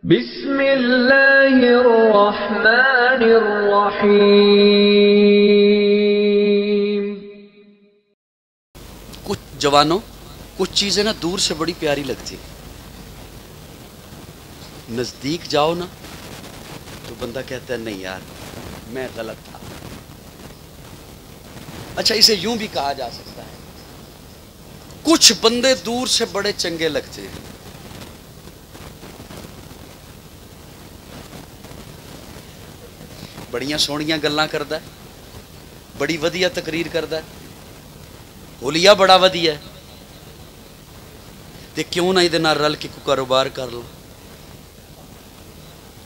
بسم اللہ الرحمن الرحیم۔ کچھ جوانوں کچھ چیزیں نا دور سے بڑی پیاری لگتی، نزدیک جاؤ نا تو بندہ کہتا ہے نہیں یار میں غلط تھا۔ اچھا اسے یوں بھی کہا جا سکتا ہے کچھ بندے دور سے بڑے چنگے لگتے ہیں، بڑیاں سونیاں گلاں کردا ہے، بڑی ودیا تقریر کردا ہے، حلیہ بڑا ودیا ہے، تے کیوں نہ ادھے نال رل کے کوئی کاروبار کر لوں،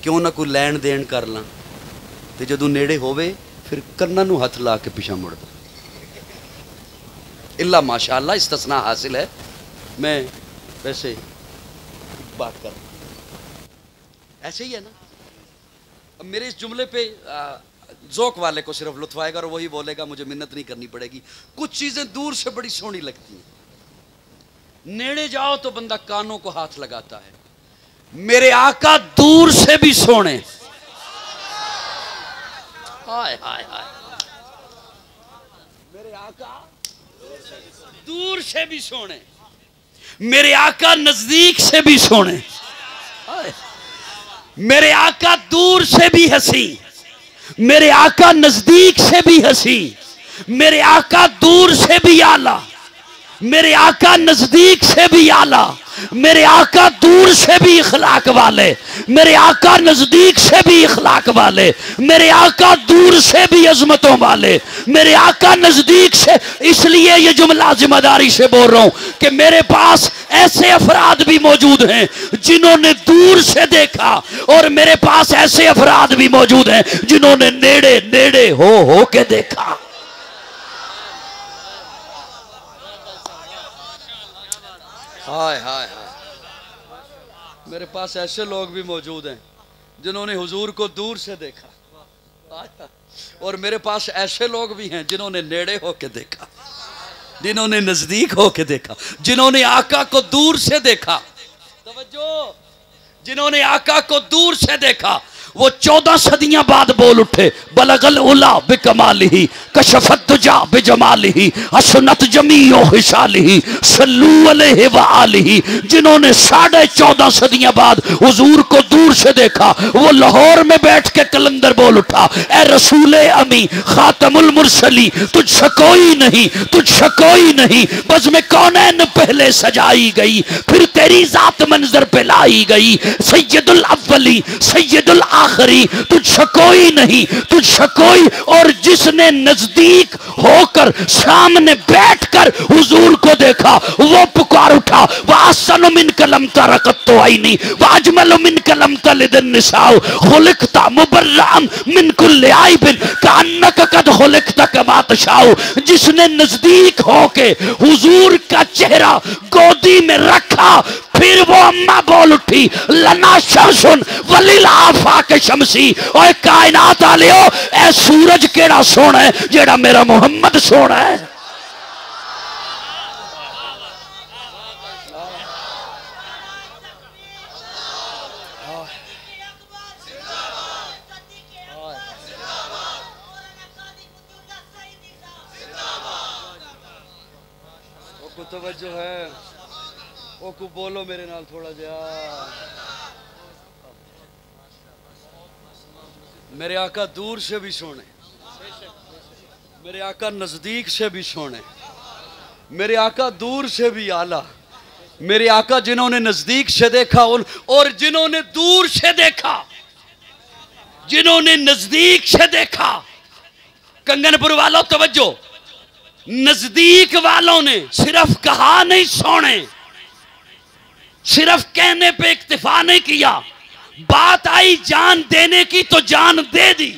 کیوں نہ کوئی لین دین کر لاں، تے جدوں نیڑے ہووے پھر کناں نو ہاتھ لا کے پیچھے مڑ دو۔ اللہ ماشاءاللہ استثناء حاصل ہے، میں ویسے بات کر رہا ہوں ایسے ہی ہے نا۔ اب میرے اس جملے پہ ذوق والے کو صرف لطف آئے گا اور وہی بولے گا، مجھے منت نہیں کرنی پڑے گی۔ کچھ چیزیں دور سے بڑی سونی لگتی ہیں، نیڑے جاؤ تو بندہ کانوں کو ہاتھ لگاتا ہے۔ میرے آقا دور سے بھی سونے، ہائے ہائے ہائے، میرے آقا دور سے بھی سونے، میرے آقا نزدیک سے بھی سونے، میرے آقا دور سے بھی ہنسی، میرے آقا نزدیک سے بھی ہنسی، میرے آقا دور سے بھی آلہ، میرے آقا نزدیک سے بھی آلہ، میرے آقا دور سے بھی اخلاق والے، میرے آقا نزدیک سے بھی اخلاق والے، میرے آقا دور سے بھی عظمتوں والے، میرے آقا نزدیک سے۔ اس لیے یہ جملہ ذمہ داری سے بول رہا ہوں کہ میرے پاس ایسے افراد بھی موجود ہیں جنہوں نے دور سے دیکھا، اور میرے پاس ایسے افراد بھی موجود ہیں جنہوں نے نیڑے نیڑے ہو کے دیکھا۔ ہائے ہائے ہائے، میرے پاس ایسے لوگ بھی موجود ہیں جنہوں نے حضور کو دور سے دیکھا، اور میرے پاس ایسے لوگ بھی ہیں جنہوں نے نیڑے ہو کے دیکھا، جنہوں نے نزدیک ہو کے دیکھا، جنہوں نے آقا کو دور سے دیکھا۔ توجہ، جنہوں نے آقا کو دور سے دیکھا وہ 14 صدیاں بعد بول اٹھے، بلغ العلا بکمالہ کشف الدجا بجمالہ حسنت جمیع خصالہ صلو علیہ وآلہ۔ جنہوں نے 14.5 صدیاں بعد حضور کو دور سے دیکھا وہ لاہور میں بیٹھ کے کلندر بول اٹھا، اے رسول امی خاتم المرسلی، تجھ سے کوئی نہیں، تجھ سے کوئی نہیں، بزم کونین پہلے سجائی گئی پھر تیری ذات منظر پہ لائی گئی، سید الاولی سید آخری، تجھ سے کوئی نہیں، تجھ سے کوئی۔ اور جس نے نزدیک ہو کر سامنے بیٹھ کر حضور کو دیکھا وہ پکار اٹھا، وَأَحْسَنُ مِنْكَ لَمْ تَرَ قَطُّ عَيْنِي وَأَجْمَلُ مِنْكَ لَمْ تَلِدِ النِّسَاءُ خُلِقْتَ مُبَرَّأً مِنْ كُلِّ عَيْبٍ كَأَنَّكَ قَدْ خُلِقْتَ كَمَا تَشَاءُ۔ جس نے نزدیک ہو کے حضور کا چہرہ گودی میں رکھا پھر وہ اماں بول اٹھی، لنا شمسن وللآفاق شمسی، اور کائنات آلیو اے سورج کیڑا سونا ہے جیڑا میرا محمد سونا ہے۔ کو توجہ ہے، او کو بولو میرے نال تھوڑا جا۔ میرے آقا دور سے بھی سونے، میرے آقا نزدیک سے بھی سونے، میرے آقا دور سے بھی آلہ، میرے آقا جنہوں نے نزدیک سے دیکھا اور جنہوں نے دور سے دیکھا، جنہوں نے نزدیک سے دیکھا۔ کنگن پور والوں توجہ، نزدیک والوں نے صرف کہا نہیں سونے، صرف کہنے پہ اکتفا نہیں کیا، بات آئی جان دینے کی تو جان دے دی۔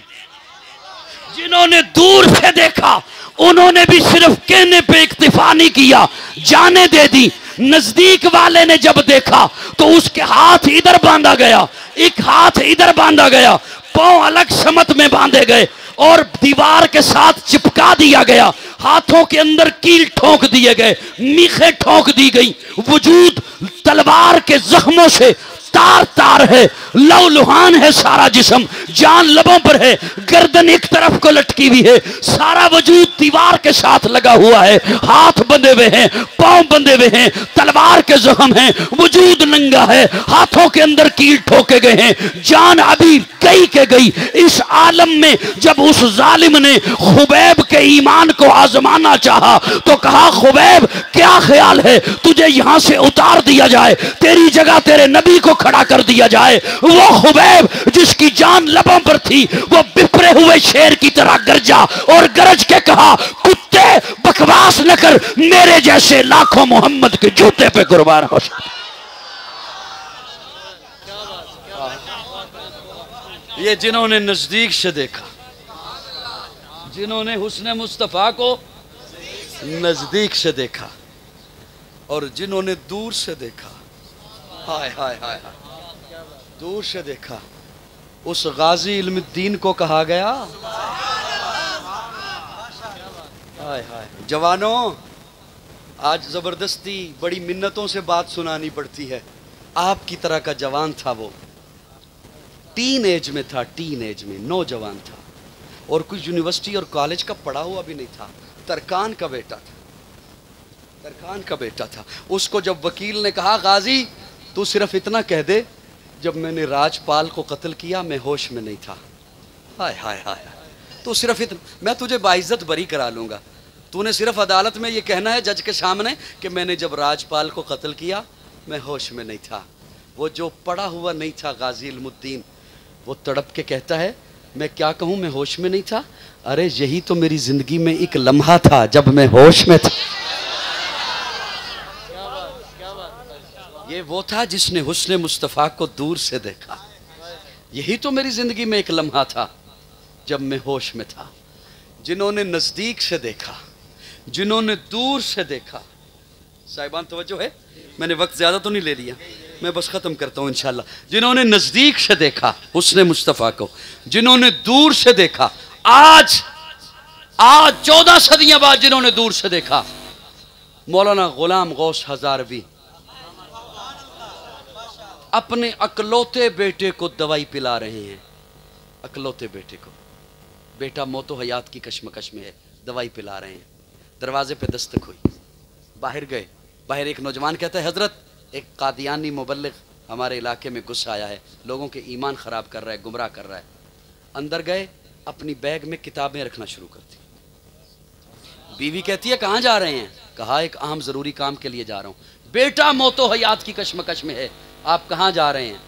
جنہوں نے دور سے دیکھا انہوں نے بھی صرف کہنے پہ اکتفا نہیں کیا، جانے دے دی۔ نزدیک والے نے جب دیکھا تو اس کے ہاتھ ادھر باندھا گیا، ایک ہاتھ ادھر باندھا گیا، پاؤں الگ سمت میں باندھے گئے اور دیوار کے ساتھ چپکا دیا گیا، ہاتھوں کے اندر کیل ٹھونک دیے گئے، میخیں ٹھونک دی گئی، وجود تلوار کے زخموں سے तार तार है, लौ लुहान है सारा जिस्म, जान लबों पर है, गर्दन एक तरफ को लटकी हुई है, सारा वजूद दीवार के साथ लगा हुआ है, हाथ बंधे हुए हैं, पांव बंधे हुए हैं, तलवार के जख्म हैं, वजूद नंगा है, हाथों के अंदर कील ठोके गए हैं, जान अभी गई के गई। इस आलम में जब उस जालिम ने खुबैब के ईमान को आजमाना चाहा तो कहा, खुबैब क्या ख्याल है तुझे यहां से उतार दिया जाए, तेरी जगह तेरे नबी को खड़ा कर दिया जाए। वो खुबैब जिसकी जान लबों पर थी वो बिफरे हुए शेर की तरह गरजा और गरज के कहा, कुत्ते बकवास न कर, मेरे जैसे लाखों मोहम्मद के जूते पे कुर्बान हो। ये जिन्होंने नजदीक से देखा, जिन्होंने हुस्न मुस्तफा को नजदीक से देखा और जिन्होंने दूर से देखा, हाय हाय हाय हाय, दूर से देखा, उस गाजी इल्मुद्दीन को कहा गया। हाय हाय जवानों, आज जबरदस्ती बड़ी मिन्नतों से बात सुनानी पड़ती है। आपकी तरह का जवान था वो, टीन एज में था, टीन एज में नौजवान था और कुछ यूनिवर्सिटी और कॉलेज का पढ़ा हुआ भी नहीं था, तरकान का बेटा था, तरकान का बेटा था। उसको जब वकील ने कहा, गाजी तू सिर्फ इतना कह दे, जब मैंने राजपाल को कत्ल किया मैं होश में नहीं था। हाय हाय हाय, तू सिर्फ इतना, मैं तुझे बाइज्जत बरी करा लूंगा, तूने सिर्फ अदालत में ये कहना है जज के सामने कि मैंने जब राजपाल को कत्ल किया मैं होश में नहीं था। वो जो पढ़ा हुआ नहीं था गाजी इल्मुद्दीन, वो तड़प के कहता है, मैं क्या कहूँ, मैं होश में नहीं था। अरे यही तो मेरी जिंदगी में एक लम्हा था जब मैं होश में था। ये वो था जिसने हुस्न मुस्तफ़ा को दूर से देखा। यही तो मेरी जिंदगी में एक लम्हा था जब मैं होश में था। जिन्होंने नजदीक से देखा, जिन्होंने दूर से देखा, साहिबान तवज्जो है, मैंने वक्त ज्यादा तो नहीं ले लिया, मैं बस खत्म करता हूं इंशाल्लाह। जिन्होंने नजदीक से देखा हुस्न मुस्तफ़ा को, जिन्होंने दूर से देखा, आज 14 सदियां बाद जिन्होंने दूर से देखा, मौलाना गुलाम गौस हजारवी अपने अकलौते बेटे को दवाई पिला रहे हैं। अकलौते बेटे को, बेटा मौतो हयात की कश्मकश में है, दवाई पिला रहे हैं। दरवाजे पे दस्तक हुई, बाहर गए, बाहर एक नौजवान कहता है, हजरत एक कादियानी मुबल्लिग हमारे इलाके में घुस आया है, लोगों के ईमान ख़राब कर रहा है, गुमराह कर रहा है। अंदर गए, अपनी बैग में किताबें रखना शुरू कर दी। बीवी कहती है, कहाँ जा रहे हैं? कहा, एक अहम ज़रूरी काम के लिए जा रहा हूँ। बेटा मौतो हयात की कश्मकश में है, आप कहाँ जा रहे हैं?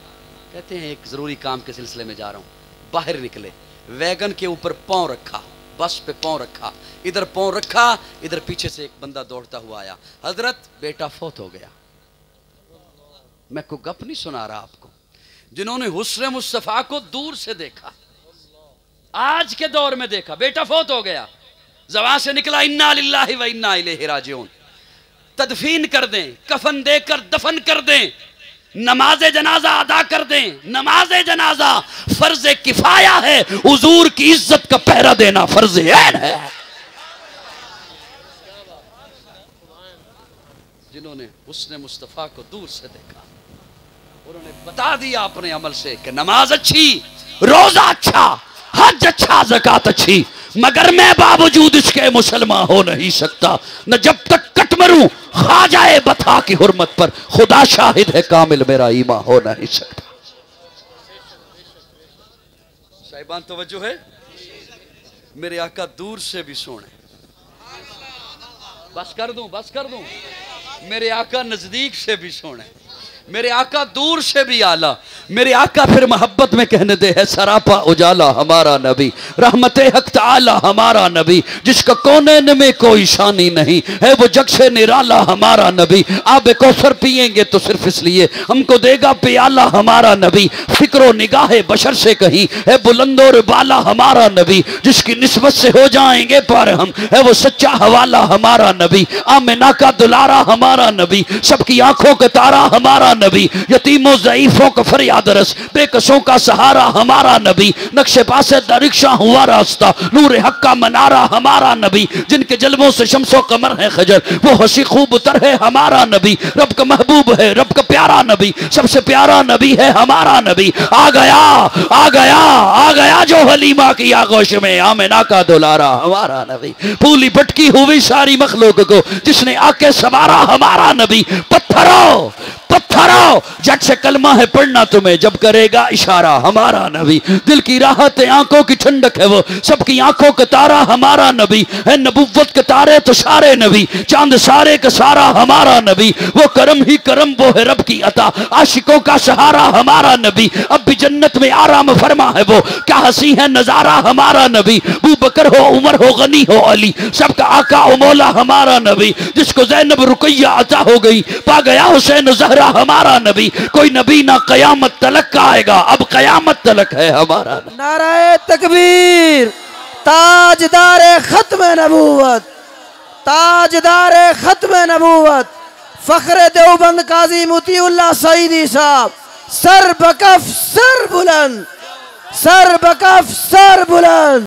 कहते हैं, एक ज़रूरी काम के सिलसिले में जा रहा हूँ। बाहर निकले, वैगन के ऊपर पाँव रखा, बस पे पाँव रखा, इधर पाँव रखा, इधर पीछे से एक बंदा दौड़ता हुआ आया, हजरत बेटा फौत हो गया। मैं को गप नहीं सुना रहा आपको। जिन्होंने हुस्न मुस्तफ़ा को दूर से देखा, आज के दौर में देखा, बेटा फौत हो गया, ज़बान से निकला, इन्ना लिल्लाहि व इन्ना इलैहि राजिऊन, तदफीन कर दें, कफन देकर दफन कर दें, नमाज जनाजा अदा कर दें। नमाज जनाजा फर्ज किफाया है, हुजूर की इज्जत का पहरा देना फर्ज ऐन है। जिन्होंने हुस्न मुस्तफ़ा को दूर से देखा, उन्होंने बता दिया अपने अमल से कि नमाज अच्छी, रोजा अच्छा, हज अच्छा, ज़कात अच्छी, मगर मैं बावजूद इसके मुसलमान हो नहीं सकता। न जब तक कट मरूं ख्वाजाए बता की हुर्मत पर, खुदा शाहिद है कामिल मेरा ईमान हो नहीं सकता। साहिबान तवज्जो है, मेरे आका दूर से भी सोने, बस कर दूं, मेरे आका नजदीक से भी सोने, मेरे आका दूर से भी आला। मेरे आका फिर मोहब्बत में कहने दे, है सरापा उजाला हमारा नबी, रहमते हक ताला हमारा नबी, जिसका कोने में कोई शानी नहीं है, वो जग से निराला हमारा नबी। आब कौसर पिएंगे तो सिर्फ इसलिए हमको देगा प्याला हमारा नबी। फिक्रो निगाहे बशर से कहीं है बुलंदोर बाला हमारा नबी, जिसकी निस्बत से हो जाएंगे पर हम, है वो सच्चा हवाला हमारा नबी। आमिना का दुलारा हमारा नबी, सबकी आंखों का तारा हमारा नबी, यतीमों ज़ईफों का फरियाद आदरस, बेकसों का सहारा हमारा नबी, नक्शे पासे दरिक्शा हुआ रास्ता, नूर हक का मनारा हमारा नबी, जिनके जलवों से शम्सो कमर है खजल, वो हंसी खूब तर है हमारा नबी, रब का महबूब है, रब का प्यारा नबी, सबसे प्यारा नबी है हमारा नबी। आ गया आ गया आ गया जो हलीमा की आगोश में, आमिना का दुलारा हमारा नबी, फूली भटकी हुई सारी मखलूक को जिसने आके सवारा हमारा नबी। पत्थरों पत्थरों जट से कलमा है पढ़ना तुम्हें, जब करेगा इशारा हमारा नबी, दिल की राहत आंखों की ठंडक है वो, सबकी आंखों का तारा हमारा नबी है, नबुव्वत के तारे तो सारे नबी, चांद सारे का सारा हमारा नबी, वो करम ही करम वो है रब की अता, आशिकों का सहारा हमारा नबी, अब भी जन्नत में आराम फरमा है वो, क्या हंसी है नजारा हमारा नबी, अबू बकर हो उमर हो गनी हो अली, सबका आका ओ मौला हमारा नबी, जिसको ज़ैनब रुकैया अता हो गई, पा गया हुसैन ज़हरा हमारा नबी, कोई नबी ना कयामत तलक का आएगा, अब कयामत तलक है हमारा नबी। नाराए तकबीर, ताजदारे खत्म नबूवत, ताजदारे खत्म नबूवत, फख्र देवबंद काजी मोतीउल्लाह सईदी साहब, सर बकफ सर बुलंद, सर बकफ सर बुलंद।